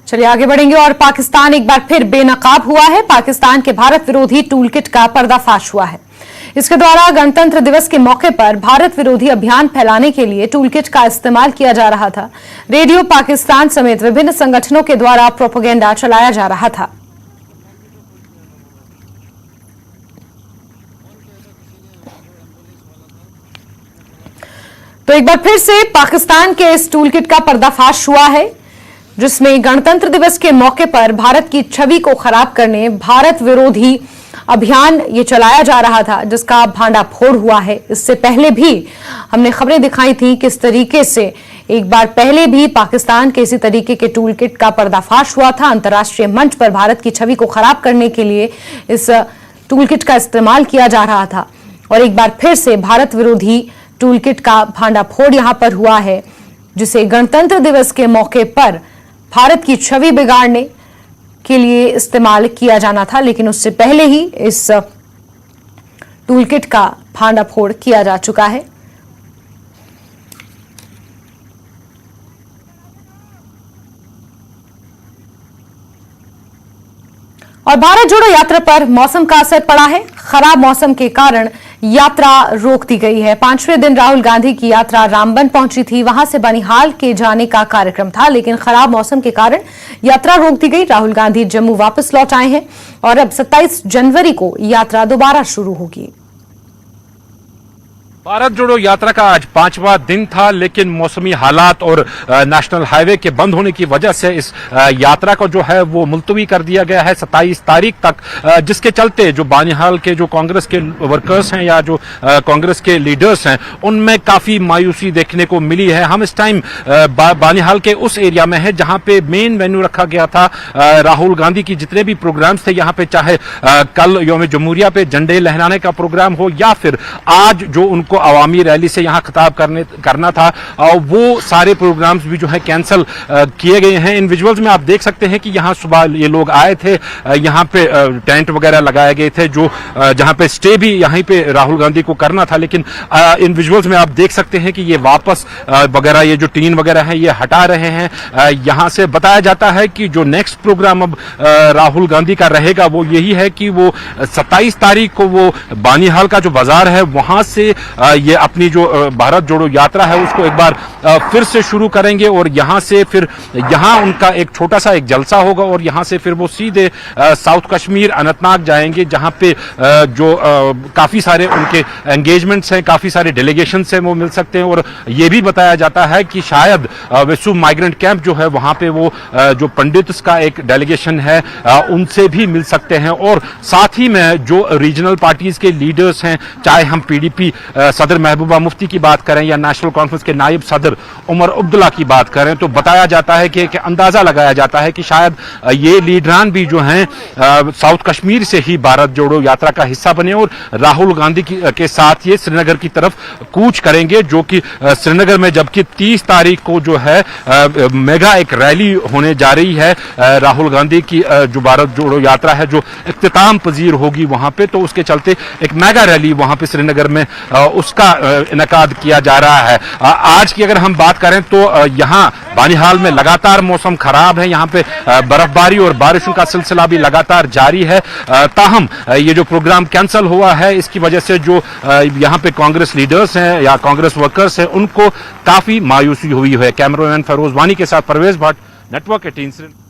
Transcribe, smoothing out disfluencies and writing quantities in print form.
चलिए आगे बढ़ेंगे और पाकिस्तान एक बार फिर बेनकाब हुआ है। पाकिस्तान के भारत विरोधी टूलकिट का पर्दाफाश हुआ है। इसके द्वारा गणतंत्र दिवस के मौके पर भारत विरोधी अभियान फैलाने के लिए टूलकिट का इस्तेमाल किया जा रहा था। रेडियो पाकिस्तान समेत विभिन्न संगठनों के द्वारा प्रोपेगेंडा चलाया जा रहा था। तो एक बार फिर से पाकिस्तान के इस टूलकिट का पर्दाफाश हुआ है, जिसमें गणतंत्र दिवस के मौके पर भारत की छवि को खराब करने भारत विरोधी अभियान ये चलाया जा रहा था, जिसका भांडाफोड़ हुआ है। इससे पहले भी हमने खबरें दिखाई थी किस तरीके से एक बार पहले भी पाकिस्तान के इसी तरीके के टूलकिट का पर्दाफाश हुआ था। अंतर्राष्ट्रीय मंच पर भारत की छवि को खराब करने के लिए इस टूलकिट का इस्तेमाल किया जा रहा था और एक बार फिर से भारत विरोधी टूलकिट का भांडाफोड़ यहां पर हुआ है, जिसे गणतंत्र दिवस के मौके पर भारत की छवि बिगाड़ने के लिए इस्तेमाल किया जाना था, लेकिन उससे पहले ही इस टूलकिट का भांडाफोड़ किया जा चुका है। और भारत जोड़ो यात्रा पर मौसम का असर पड़ा है। खराब मौसम के कारण यात्रा रोक दी गई है। 5वें दिन राहुल गांधी की यात्रा रामबन पहुंची थी। वहां से बनिहाल के जाने का कार्यक्रम था, लेकिन खराब मौसम के कारण यात्रा रोक दी गई। राहुल गांधी जम्मू वापस लौट आए हैं और अब 27 जनवरी को यात्रा दोबारा शुरू होगी। भारत जोड़ो यात्रा का आज 5वां दिन था, लेकिन मौसमी हालात और नेशनल हाईवे के बंद होने की वजह से इस यात्रा को जो है वो मुलतवी कर दिया गया है 27 तारीख तक, जिसके चलते जो बानिहाल के जो कांग्रेस के वर्कर्स हैं या जो कांग्रेस के लीडर्स हैं, उनमें काफी मायूसी देखने को मिली है। हम इस टाइम बानिहाल के उस एरिया में है जहां पे मेन वेन्यू रखा गया था राहुल गांधी की जितने भी प्रोग्राम्स थे यहाँ पे, चाहे कल यौम जमहूरिया पे झंडे लहराने का प्रोग्राम हो या फिर आज जो उनको अवामी रैली से यहां खिताब करना था, वो सारे प्रोग्राम्स भी जो है कैंसिल किए गए हैं। इन विजुअल्स में आप देख सकते हैं कि यहां सुबह ये लोग आए थे, यहां पे टेंट वगैरह लगाए गए थे, जो जहां पे स्टे भी यहीं पे राहुल गांधी को करना था, लेकिन इन विजुअल्स में आप देख सकते हैं कि ये वापस वगैरह ये जो टीन वगैरह है ये हटा रहे हैं। यहां से बताया जाता है कि जो नेक्स्ट प्रोग्राम अब राहुल गांधी का रहेगा वो यही है कि वो 27 तारीख को वो बानिहाल का जो बाजार है वहां से ये अपनी जो भारत जोड़ो यात्रा है उसको एक बार फिर से शुरू करेंगे और यहां से फिर यहां उनका एक छोटा सा एक जलसा होगा और यहां से फिर वो सीधे साउथ कश्मीर अनंतनाग जाएंगे, जहां पे जो काफी सारे उनके एंगेजमेंट्स हैं, काफी सारे डेलीगेशंस हैं वो मिल सकते हैं। और ये भी बताया जाता है कि शायद विश्व माइग्रेंट कैंप जो है वहां पे वो जो पंडित्स का एक डेलीगेशन है उनसे भी मिल सकते हैं। और साथ ही में जो रीजनल पार्टीज के लीडर्स हैं, चाहे हम पीडीपी सदर महबूबा मुफ्ती की बात करें या नेशनल कॉन्फ्रेंस के नायब सदर उमर अब्दुल्ला की बात करें, तो बताया जाता है कि अंदाजा लगाया जाता है कि शायद ये लीडरान भी जो हैं साउथ कश्मीर से ही भारत जोड़ो यात्रा का हिस्सा बने और राहुल गांधी के साथ ये श्रीनगर की तरफ कूच करेंगे, जो कि श्रीनगर में जबकि 30 तारीख को जो है मेगा एक रैली होने जा रही है राहुल गांधी की, जो भारत जोड़ो यात्रा है जो इख्तिताम पजीर होगी वहां पे, तो उसके चलते एक मेगा रैली वहां पे श्रीनगर में उसका इनकाद किया जा रहा है। आज की अगर हम बात करें तो यहाँ बानिहाल में लगातार मौसम खराब है, यहाँ पे बर्फबारी और बारिशों का सिलसिला भी लगातार जारी है। ताहम ये जो प्रोग्राम कैंसिल हुआ है इसकी वजह से जो यहाँ पे कांग्रेस लीडर्स हैं या कांग्रेस वर्कर्स हैं उनको काफी मायूसी हुई है। कैमरामैन फरोज वानी के साथ परवेज भट्ट, नेटवर्क 18।